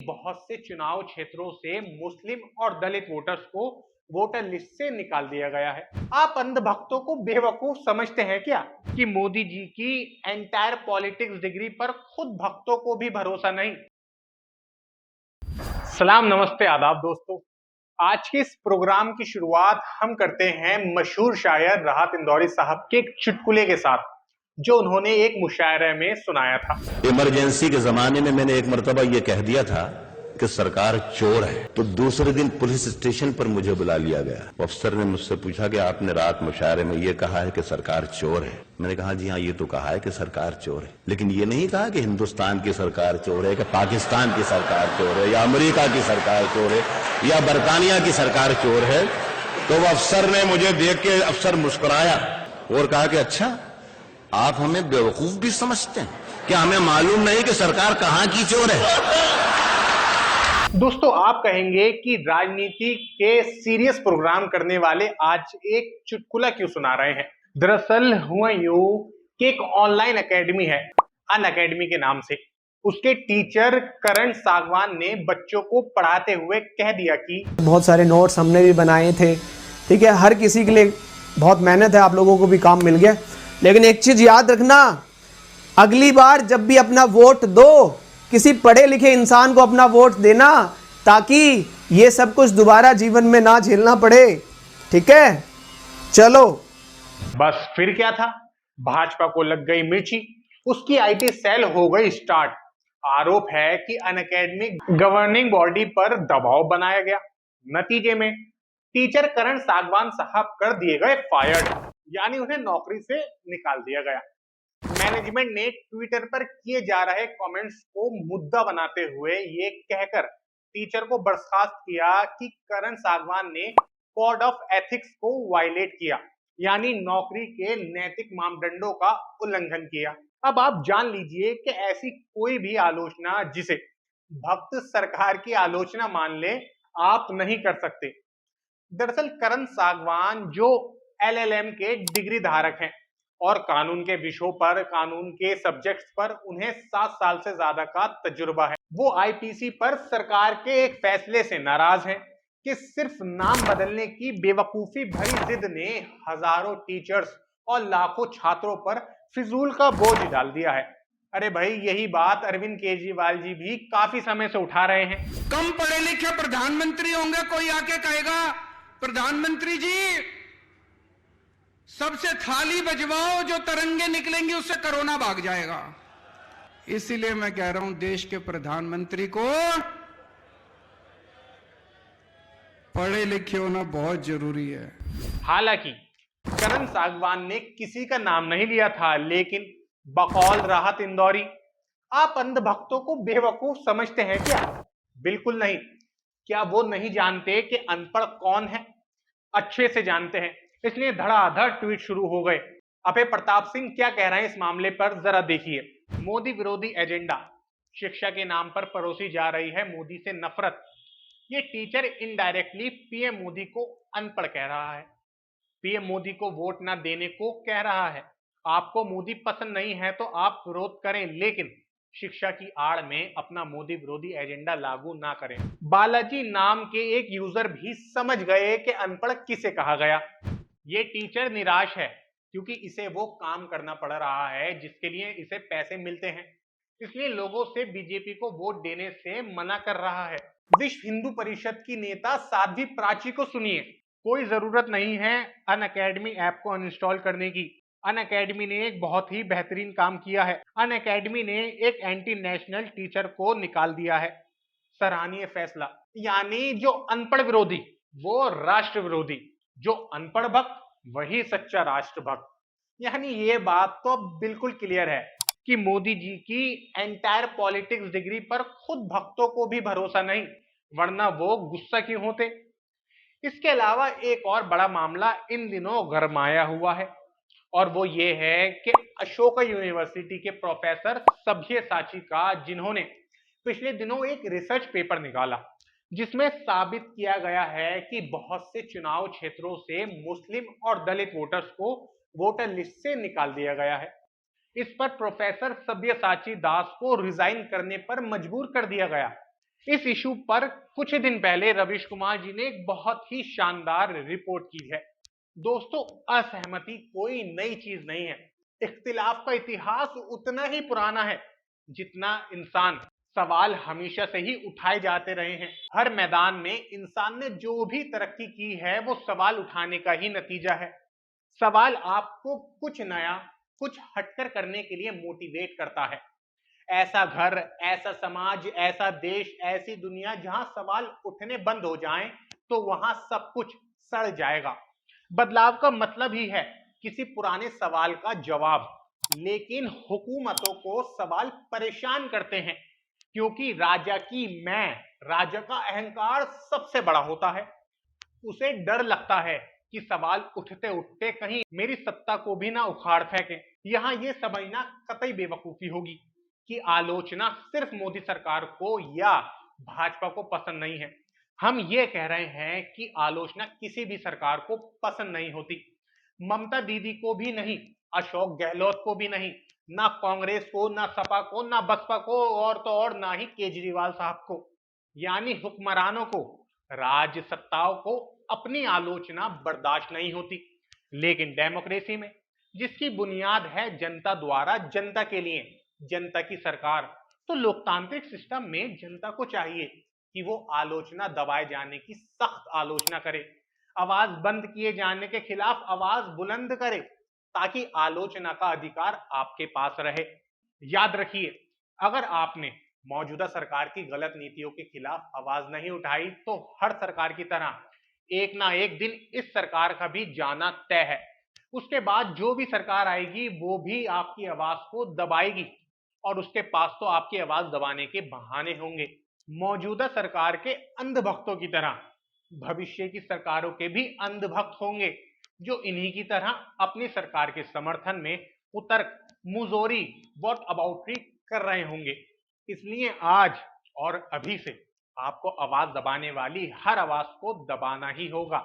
बहुत से चुनाव क्षेत्रों से मुस्लिम और दलित वोटर्स को वोटर लिस्ट से निकाल दिया गया है। आप अंधभक्तों को बेवकूफ समझते हैं क्या कि मोदी जी की एंटायर पॉलिटिक्स डिग्री पर खुद भक्तों को भी भरोसा नहीं। सलाम, नमस्ते, आदाब दोस्तों। आज के इस प्रोग्राम की शुरुआत हम करते हैं मशहूर शायर राहत इंदौरी साहब के एक चुटकुले के साथ जो उन्होंने एक मुशायरे में सुनाया था। इमरजेंसी के जमाने में मैंने एक मर्तबा ये कह दिया था कि सरकार चोर है, तो दूसरे दिन पुलिस स्टेशन पर मुझे बुला लिया गया। अफसर ने मुझसे पूछा कि आपने रात मुशायरे में ये कहा है कि सरकार चोर है। मैंने कहा जी हाँ, ये तो कहा है कि सरकार चोर है, लेकिन ये नहीं कहा कि हिंदुस्तान की सरकार चोर है, कि पाकिस्तान की सरकार चोर है, या अमेरिका की सरकार चोर है, या बरतानिया की सरकार चोर है। तो वो अफसर ने मुझे देख के अफसर मुस्कुराया और कहा कि अच्छा, आप हमें बेवकूफ भी समझते हैं, क्या हमें मालूम नहीं कि सरकार कहां की चोर है? दोस्तों, आप कहेंगे कि राजनीति के सीरियस प्रोग्राम करने वाले आज एक चुटकुला क्यों सुना रहे हैं। दरअसल हुआ यूं कि एक ऑनलाइन एकेडमी है, अन अकेडमी के नाम से। उसके टीचर करण सागवान ने बच्चों को पढ़ाते हुए कह दिया कि बहुत सारे नोट्स हमने भी बनाए थे, ठीक है। हर किसी के लिए बहुत मेहनत है, आप लोगों को भी काम मिल गया। लेकिन एक चीज याद रखना, अगली बार जब भी अपना वोट दो, किसी पढ़े लिखे इंसान को अपना वोट देना, ताकि ये सब कुछ दोबारा जीवन में ना झेलना पड़े, ठीक है। चलो। बस फिर क्या था, भाजपा को लग गई मिर्ची, उसकी आईटी सेल हो गई स्टार्ट। आरोप है कि अनअकैडमी गवर्निंग बॉडी पर दबाव बनाया गया। नतीजे में टीचर करण सागवान साहब कर दिए गए फायर्ड, यानी उन्हें नौकरी से निकाल दिया गया। मैनेजमेंट ने ट्विटर पर किए जा रहे कमेंट्स को मुद्दा बनाते हुए ये कहकर टीचर को बर्खास्त किया कि करण सागवान ने कोड ऑफ एथिक्स को वायलेट किया, यानी नौकरी के नैतिक मापदंडों का उल्लंघन किया। अब आप जान लीजिए कि ऐसी कोई भी आलोचना जिसे भक्त सरकार की आलोचना मान ले, आप नहीं कर सकते। दरअसल करण सागवान जो एलएलएम के डिग्री धारक हैं और कानून के विषयों पर, कानून के सब्जेक्ट्स पर उन्हें 7 साल से ज्यादा का तजुर्बा है। वो आईपीसी पर सरकार के एक फैसले से नाराज हैं कि सिर्फ नाम बदलने की बेवकूफी भरी जिद ने हजारों टीचर्स और लाखों छात्रों पर फिजूल का बोझ डाल दिया है। अरे भाई, यही बात अरविंद केजरीवाल जी भी काफी समय से उठा रहे हैं। कम पढ़े लिखे प्रधानमंत्री होंगे, कोई आके कहेगा प्रधानमंत्री जी सबसे थाली बजवाओ, जो तरंगे निकलेंगी उससे कोरोना भाग जाएगा। इसीलिए मैं कह रहा हूं, देश के प्रधानमंत्री को पढ़े लिखे होना बहुत जरूरी है। हालांकि करण सागवान ने किसी का नाम नहीं लिया था, लेकिन बकौल राहत इंदौरी, आप अंधभक्तों को बेवकूफ समझते हैं क्या? बिल्कुल नहीं। क्या वो नहीं जानते कि अनपढ़ कौन है? अच्छे से जानते हैं, इसलिए धड़ाधड़ ट्वीट शुरू हो गए। अभय प्रताप सिंह क्या कह रहे हैं इस मामले पर, जरा देखिए। मोदी विरोधी एजेंडा, शिक्षा के नाम पर परोसी जा रही है मोदी से नफरत। ये टीचर इनडायरेक्टली पीएम मोदी को अनपढ़ कह रहा है, पीएम मोदी को वोट ना देने को कह रहा है। आपको मोदी पसंद नहीं है तो आप विरोध करें, लेकिन शिक्षा की आड़ में अपना मोदी विरोधी एजेंडा लागू ना करें। बालाजी नाम के एक यूजर भी समझ गए कि अनपढ़ किसे कहा गया। ये टीचर निराश है क्योंकि इसे वो काम करना पड़ रहा है जिसके लिए इसे पैसे मिलते हैं, इसलिए लोगों से बीजेपी को वोट देने से मना कर रहा है। विश्व हिंदू परिषद की नेता साध्वी प्राची को सुनिए। कोई जरूरत नहीं है अन अकेडमी ऐप को अनइंस्टॉल करने की। अन अकेडमी ने एक बहुत ही बेहतरीन काम किया है। अन अकेडमी ने एक एंटी नेशनल टीचर को निकाल दिया है। सराहनीय फैसला। यानी जो अनपढ़ विरोधी वो राष्ट्र विरोधी, जो अनपढ़ भक्त वही सच्चा राष्ट्र भक्त। यानी ये बात तो अब बिल्कुल क्लियर है कि मोदी जी की एंटायर पॉलिटिक्स डिग्री पर खुद भक्तों को भी भरोसा नहीं, वरना वो गुस्सा क्यों होते। इसके अलावा एक और बड़ा मामला इन दिनों गरमाया हुआ है, और वो ये है कि अशोका यूनिवर्सिटी के प्रोफेसर सब्यसाची का, जिन्होंने पिछले दिनों एक रिसर्च पेपर निकाला जिसमें साबित किया गया है कि बहुत से चुनाव क्षेत्रों से मुस्लिम और दलित वोटर्स को वोटर लिस्ट से निकाल दिया गया है। इस पर प्रोफेसर सब्यसाची दास को रिजाइन करने पर मजबूर कर दिया गया। इस इशू पर कुछ दिन पहले रवीश कुमार जी ने एक बहुत ही शानदार रिपोर्ट की है। दोस्तों, असहमति कोई नई चीज नहीं है। इख्तिलाफ का इतिहास उतना ही पुराना है जितना इंसान। सवाल हमेशा से ही उठाए जाते रहे हैं। हर मैदान में इंसान ने जो भी तरक्की की है वो सवाल उठाने का ही नतीजा है। सवाल आपको कुछ नया, कुछ हटकर करने के लिए मोटिवेट करता है। ऐसा घर, ऐसा समाज, ऐसा देश, ऐसी दुनिया जहां सवाल उठने बंद हो जाएं तो वहां सब कुछ सड़ जाएगा। बदलाव का मतलब ही है किसी पुराने सवाल का जवाब। लेकिन हुकूमतों को सवाल परेशान करते हैं क्योंकि राजा का अहंकार सबसे बड़ा होता है। उसे डर लगता है कि सवाल उठते उठते कहीं मेरी सत्ता को भी ना उखाड़ फेंके। यहां यह समझना कतई बेवकूफी होगी कि आलोचना सिर्फ मोदी सरकार को या भाजपा को पसंद नहीं है। हम ये कह रहे हैं कि आलोचना किसी भी सरकार को पसंद नहीं होती। ममता दीदी को भी नहीं, अशोक गहलोत को भी नहीं, ना कांग्रेस को, ना सपा को, ना बसपा को, और तो और ना ही केजरीवाल साहब को। यानी हुक्मरानों को, राज सत्ताओं को अपनी आलोचना बर्दाश्त नहीं होती। लेकिन डेमोक्रेसी में, जिसकी बुनियाद है जनता द्वारा जनता के लिए, जनता की सरकार, तो लोकतांत्रिक सिस्टम में जनता को चाहिए कि वो आलोचना दबाए जाने की सख्त आलोचना करे, आवाज बंद किए जाने के खिलाफ आवाज बुलंद करे, ताकि आलोचना का अधिकार आपके पास रहे। याद रखिए, अगर आपने मौजूदा सरकार की गलत नीतियों के खिलाफ आवाज नहीं उठाई तो हर सरकार की तरह एक ना एक दिन इस सरकार का भी जाना तय है। उसके बाद जो भी सरकार आएगी वो भी आपकी आवाज को दबाएगी और उसके पास तो आपकी आवाज दबाने के बहाने होंगे। मौजूदा सरकार के अंधभक्तों की तरह भविष्य की सरकारों के भी अंधभक्त होंगे जो इन्हीं की तरह अपनी सरकार के समर्थन में कुतर्क, मुजोरी, वॉट अबाउटरी कर रहे होंगे। इसलिए आज और अभी से आपको आवाज दबाने वाली हर आवाज को दबाना ही होगा।